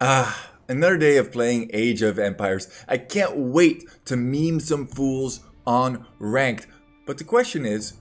Another day of playing Age of Empires. I can't wait to meme some fools on ranked. But the question is,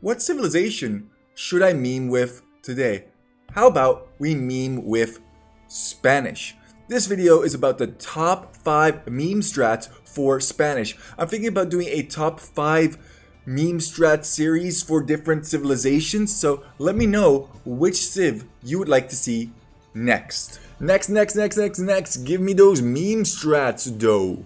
what civilization should I meme with today? How about we meme with Spanish? This video is about the top 5 meme strats for Spanish. I'm thinking about doing a top 5 meme strat series for different civilizations, so let me know which civ you would like to see next. Next, give me those meme strats though.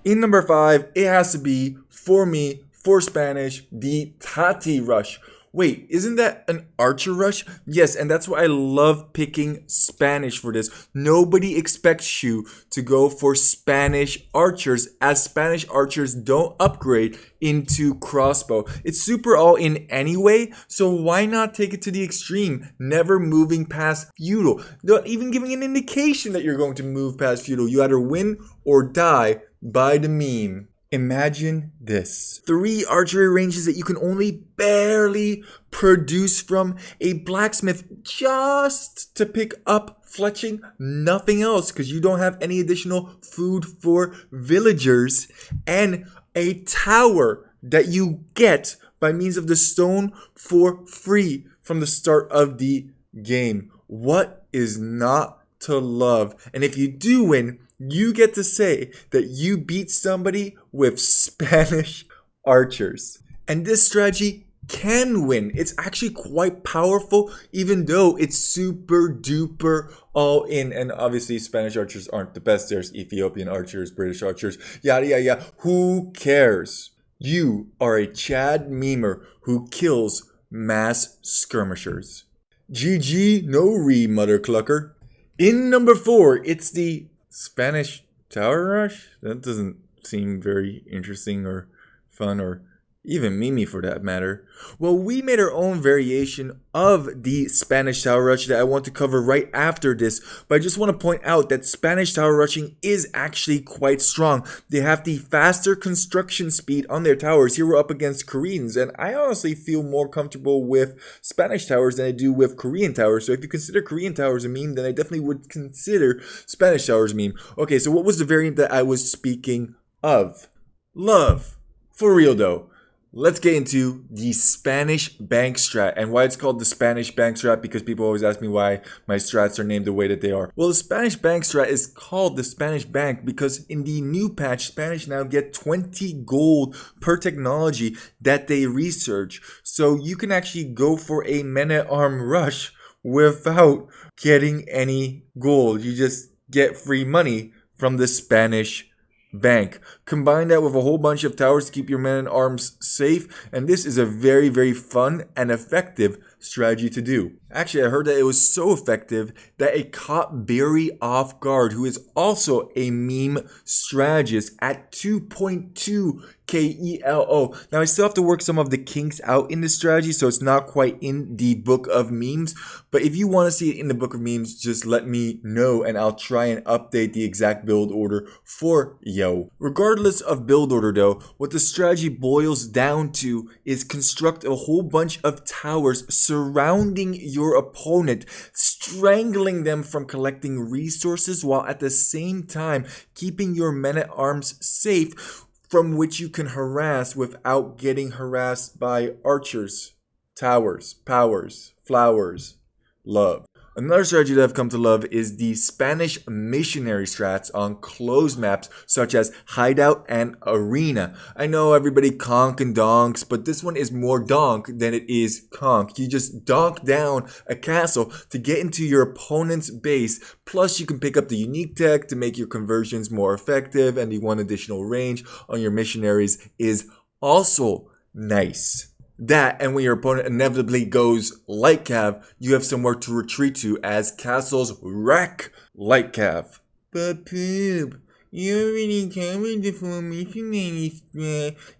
In number 5, it has to be, for me, for Spanish, the Tatti rush. Wait, isn't that an archer rush? Yes, and that's why I love picking Spanish for this. Nobody expects you to go for Spanish archers, as Spanish archers don't upgrade into crossbow. It's super all in anyway, so why not take it to the extreme, never moving past feudal? Not even giving an indication that you're going to move past feudal. You either win or die by the meme. Imagine this. 3 archery ranges that you can only barely produce from, a blacksmith just to pick up fletching, nothing else because you don't have any additional food for villagers, and a tower that you get by means of the stone for free from the start of the game. What is not to love? And if you do win, you get to say that you beat somebody with Spanish archers. And this strategy can win. It's actually quite powerful, even though it's super duper all in. And obviously Spanish archers aren't the best. There's Ethiopian archers, British archers, yada yada yada. Who cares? You are a Chad memer who kills mass skirmishers. GG, no re, mother clucker. In number 4, it's the Spanish tower rush? That doesn't seem very interesting or fun or even memey for that matter. Well, we made our own variation of the Spanish tower rush that I want to cover right after this, but I just want to point out that Spanish tower rushing is actually quite strong. They have the faster construction speed on their towers. Here we're up against Koreans, and I honestly feel more comfortable with Spanish towers than I do with Korean towers. So if you consider Korean towers a meme, then I definitely would consider Spanish towers a meme. Okay, so what was the variant that I was speaking of? Love. For real though. Let's get into the Spanish bank strat, and why it's called the Spanish bank strat, because people always ask me why my strats are named the way that they are. Well, the Spanish bank strat is called the Spanish bank because in the new patch, Spanish now get 20 gold per technology that they research. So you can actually go for a men-at-arm rush without getting any gold. You just get free money from the Spanish bank. Combine that with a whole bunch of towers to keep your men-at-arms safe, and this is a very, very fun and effective strategy to do. Actually, I heard that it was so effective that it caught Barry off guard, who is also a meme strategist at 2.2 KELO. Now, I still have to work some of the kinks out in this strategy, so it's not quite in the book of memes. But if you want to see it in the book of memes, just let me know, and I'll try and update the exact build order for yo. Regardless of build order though, what the strategy boils down to is construct a whole bunch of towers surrounding your opponent, strangling them from collecting resources while at the same time keeping your men-at-arms safe, from which you can harass without getting harassed by archers, towers, powers, flowers, love. Another strategy that I've come to love is the Spanish missionary strats on closed maps such as Hideout and Arena. I know everybody conk and donks, but this one is more donk than it is conk. You just donk down a castle to get into your opponent's base, plus you can pick up the unique tech to make your conversions more effective, and the 1 additional range on your missionaries is also nice. That, and when your opponent inevitably goes light cav, you have somewhere to retreat to as castles wreck light cav. But Poop, you already covered the formation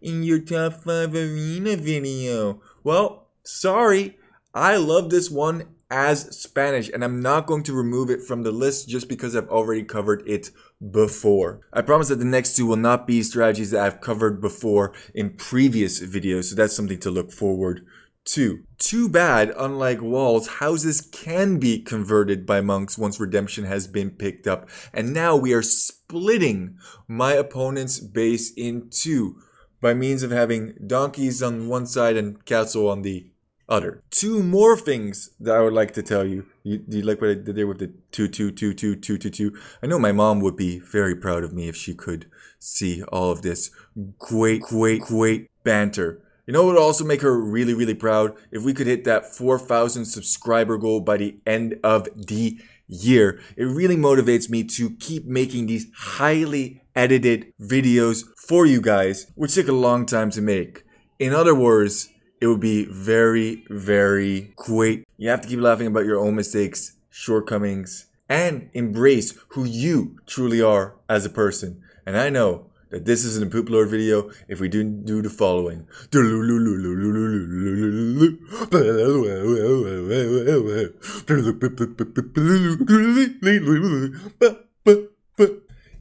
in your top 5 arena video. Well, sorry, I love this one as Spanish, and I'm not going to remove it from the list just because I've already covered it before. I promise that the next 2 will not be strategies that I've covered before in previous videos, so that's something to look forward 2. Too bad, unlike walls, houses can be converted by monks once redemption has been picked up. And now we are splitting my opponent's base in two by means of having donkeys on one side and castle on the other. Two more things that I would like to tell you. Do you like what I did there with the 2? I know my mom would be very proud of me if she could see all of this great banter. You know what would also make her really proud? If we could hit that 4,000 subscriber goal by the end of the year. It really motivates me to keep making these highly edited videos for you guys, which take a long time to make. In other words, it would be very great. You have to keep laughing about your own mistakes, shortcomings, and embrace who you truly are as a person. And I know that this isn't a Poop Lord video if we do the following.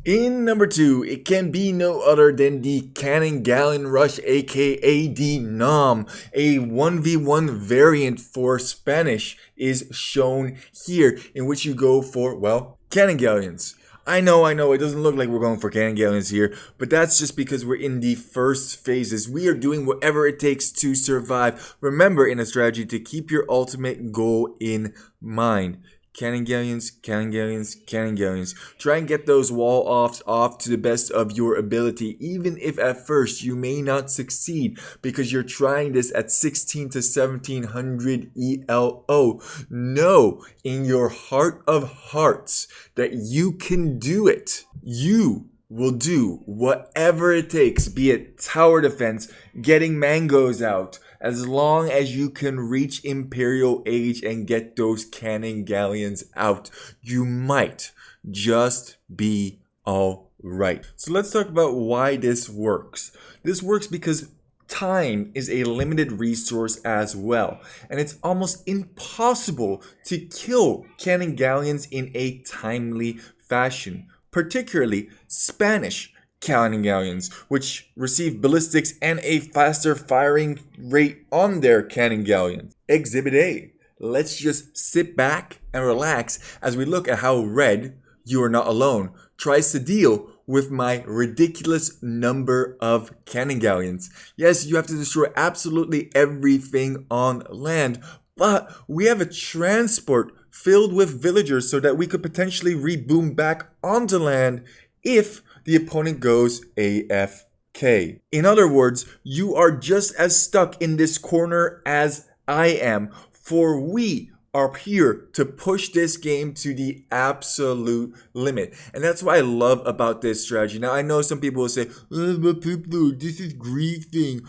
In number 2, it can be no other than the Cannon Galleon Rush, aka the NOM. A 1v1 variant for Spanish is shown here, in which you go for, well, Cannon Galleons. I know, it doesn't look like we're going for Cannon Galleons here, but that's just because we're in the first phases. We are doing whatever it takes to survive. Remember, in a strategy, to keep your ultimate goal in mind. Cannon Galleons. Try and get those wall offs off to the best of your ability, even if at first you may not succeed because you're trying this at 16 to 1700 ELO. Know in your heart of hearts that you can do it. You will do whatever it takes, be it tower defense, getting mangoes out, as long as you can reach Imperial Age and get those Cannon Galleons out. You might just be alright. So let's talk about why this works. This works because time is a limited resource as well, and it's almost impossible to kill Cannon Galleons in a timely fashion, particularly Spanish Cannon Galleons, which receive ballistics and a faster firing rate on their Cannon Galleons. Exhibit A. Let's just sit back and relax as we look at how Red, you are not alone, tries to deal with my ridiculous number of Cannon Galleons. Yes, you have to destroy absolutely everything on land, but we have a transport filled with villagers so that we could potentially reboom back onto land if the opponent goes AFK. In other words, you are just as stuck in this corner as I am, for we are here to push this game to the absolute limit. And that's what I love about this strategy. Now, I know some people will say, but people, this is griefing.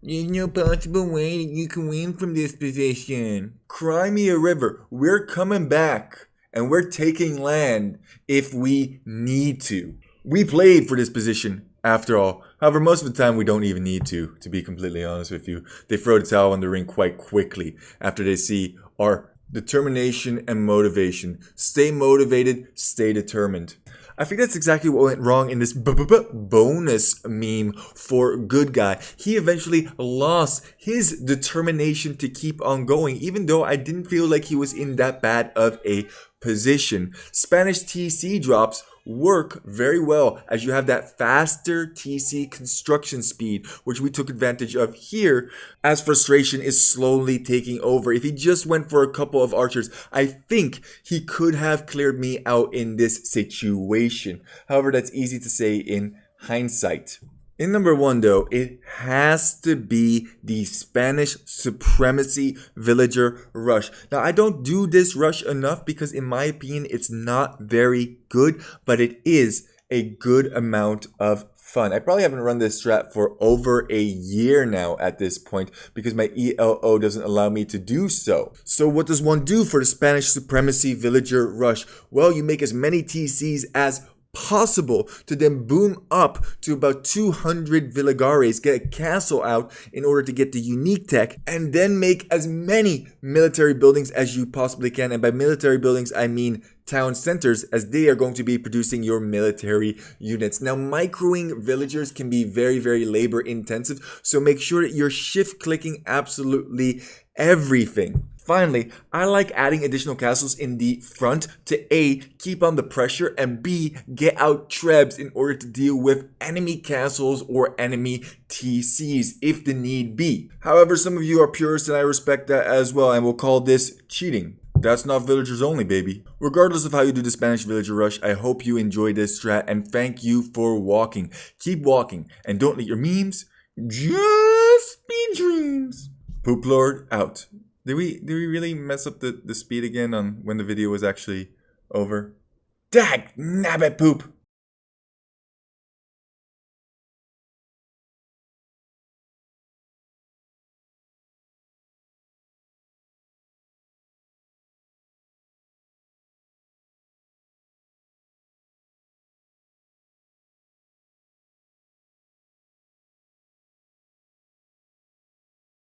There's no possible way that you can win from this position. Cry me a river. We're coming back. And we're taking land if we need to. We played for this position, after all. However, most of the time we don't even need to be completely honest with you. They throw the towel in the ring quite quickly after they see our determination and motivation. Stay motivated, stay determined. I think that's exactly what went wrong in this bonus meme for Good Guy. He eventually lost his determination to keep on going, even though I didn't feel like he was in that bad of a position. Spanish TC drops work very well as you have that faster TC construction speed, which we took advantage of here as frustration is slowly taking over. If he just went for a couple of archers, I think he could have cleared me out in this situation. However, that's easy to say in hindsight. In number 1 though, it has to be the Spanish Supremacy Villager Rush. Now, I don't do this rush enough because in my opinion, it's not very good, but it is a good amount of fun. I probably haven't run this strat for over a year now at this point because my ELO doesn't allow me to do so. So what does one do for the Spanish Supremacy Villager Rush? Well, you make as many TCs as possible to then boom up to about 200 Villaгаres, get a castle out in order to get the unique tech, and then make as many military buildings as you possibly can. And by military buildings, I mean town centers, as they are going to be producing your military units. Now, microing villagers can be very, very labor intensive, so make sure that you're shift clicking absolutely everything. Finally, I like adding additional castles in the front to A, keep on the pressure, and B, get out trebs in order to deal with enemy castles or enemy TCs if the need be. However, some of you are purists and I respect that as well, and we'll call this cheating. That's not villagers only, baby. Regardless of how you do the Spanish villager rush, I hope you enjoyed this strat and thank you for walking. Keep walking and don't let your memes just be dreams. Poop Lord out. Did we really mess up the speed again on when the video was actually over? Dag nabbit poop!